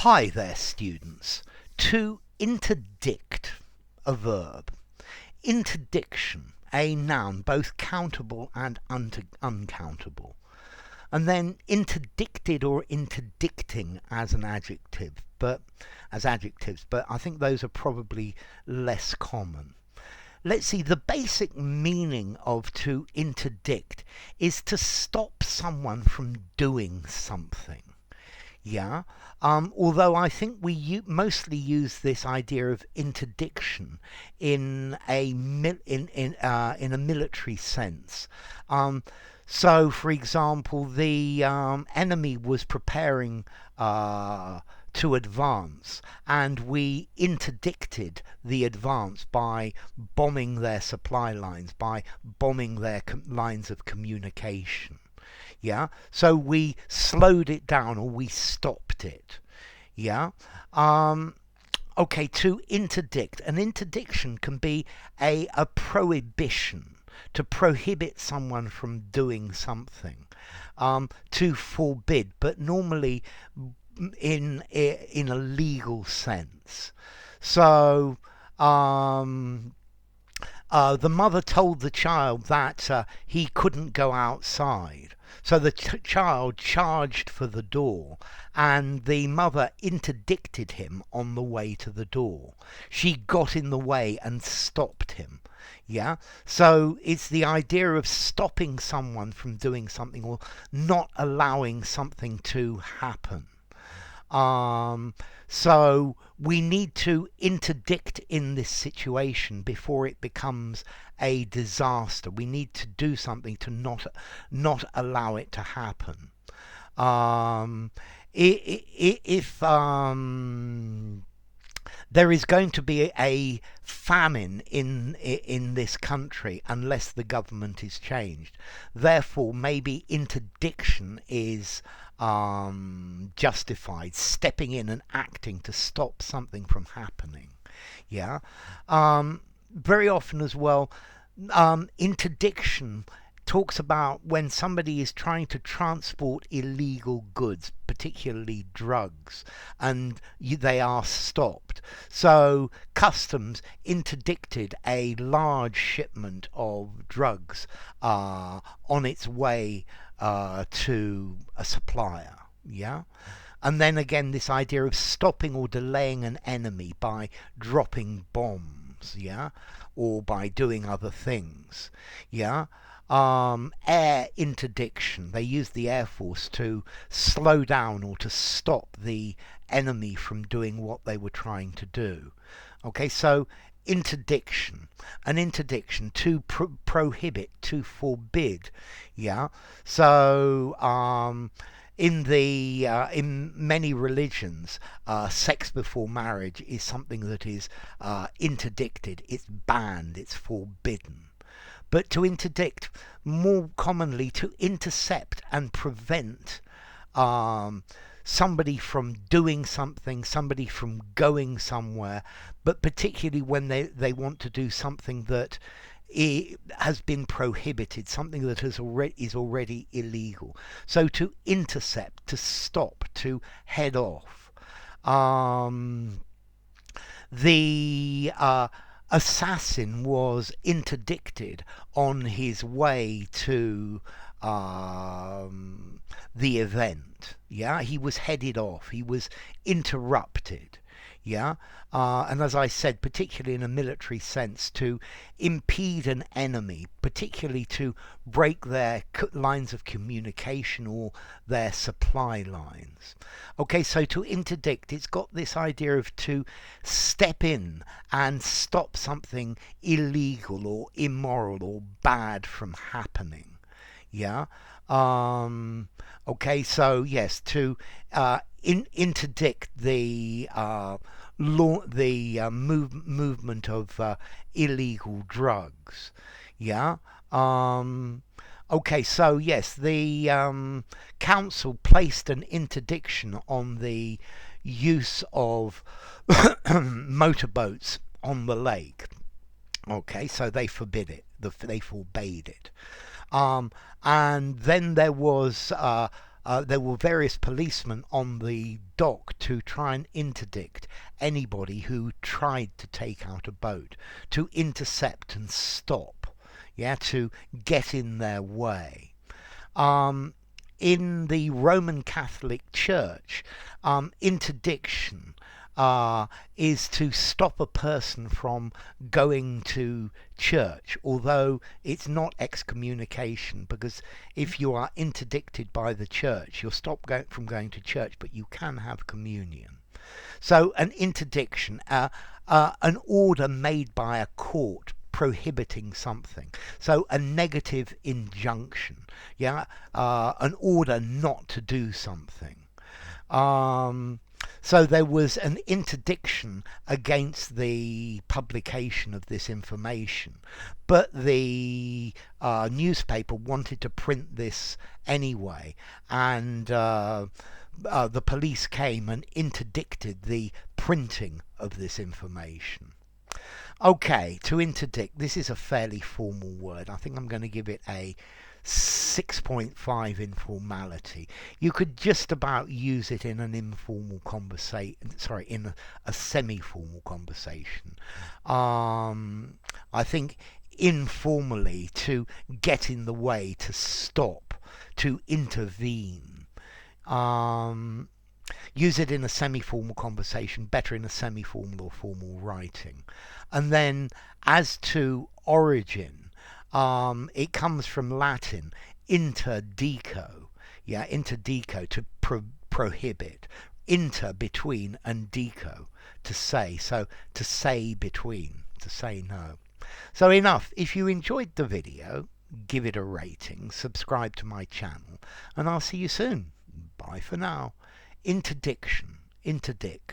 Hi there, students. To interdict, a verb. Interdiction, a noun, both countable and uncountable. And then interdicted or interdicting as an adjective, but I think those are probably less common. Let's see, the basic meaning of to interdict is to stop someone from doing something. Yeah. Although I think we mostly use this idea of interdiction in in a military sense. So, for example, the enemy was preparing to advance, and we interdicted the advance by bombing their supply lines, by bombing their lines of communication. Yeah, so we slowed it down or we stopped it. Yeah. Okay, to interdict. An interdiction can be a prohibition, to prohibit someone from doing something, to forbid, but normally in a legal sense. So the mother told the child that he couldn't go outside. So the child charged for the door, and the mother interdicted him on the way to the door. She got in the way and stopped him. Yeah? So it's the idea of stopping someone from doing something or not allowing something to happen. So we need to interdict in this situation before it becomes a disaster. We need to do something to not allow it to happen. If there is going to be a famine in this country unless the government is changed. Therefore, maybe interdiction is justified, stepping in and acting to stop something from happening. Yeah. Very often as well, interdiction talks about when somebody is trying to transport illegal goods, particularly drugs, and they are stopped. So customs interdicted a large shipment of drugs on its way to a supplier. Yeah. And then again, this idea of stopping or delaying an enemy by dropping bombs, yeah, or by doing other things, yeah. Air interdiction. They used the Air Force to slow down or to stop the enemy from doing what they were trying to do. Okay, so interdiction. An interdiction to prohibit, to forbid. Yeah. So in many religions, sex before marriage is something that is interdicted. It's banned. It's forbidden. But to interdict, more commonly to intercept and prevent somebody from doing something, somebody from going somewhere, but particularly when they want to do something that has been prohibited, something that is already illegal. So to intercept, to stop, to head off. The assassin was interdicted on his way to the event. Yeah, he was headed off. He was interrupted. Yeah, and as I said, particularly in a military sense, to impede an enemy, particularly to break their lines of communication or their supply lines. Okay, so to interdict, it's got this idea of to step in and stop something illegal or immoral or bad from happening. Yeah. Okay, so yes, to interdict the movement of illegal drugs. Yeah. Okay, so yes, the council placed an interdiction on the use of motorboats on the lake. Okay, so they forbid it. They forbade it. And then there was there were various policemen on the dock to try and interdict anybody who tried to take out a boat, to intercept and stop, yeah, to get in their way. In the Roman Catholic Church, interdiction is to stop a person from going to church, although it's not excommunication, because if you are interdicted by the church, you're stopped from going to church, but you can have communion. So an interdiction, an order made by a court prohibiting something. So a negative injunction, yeah, an order not to do something. So there was an interdiction against the publication of this information, but the newspaper wanted to print this anyway, and the police came and interdicted the printing of this information. Okay, to interdict, this is a fairly formal word. I think I'm going to give it a 6.5 informality. You could just about use it in an informal conversation, sorry, in a semi-formal conversation. I think informally, to get in the way, to stop, to intervene. Use it in a semi-formal conversation, better in a semi-formal or formal writing. And then as to origin, it comes from Latin, interdico, yeah, interdico, to prohibit, inter, between, and dico, to say, so to say between, to say no. So enough. If you enjoyed the video, give it a rating, subscribe to my channel, and I'll see you soon. Bye for now. Interdiction, interdict.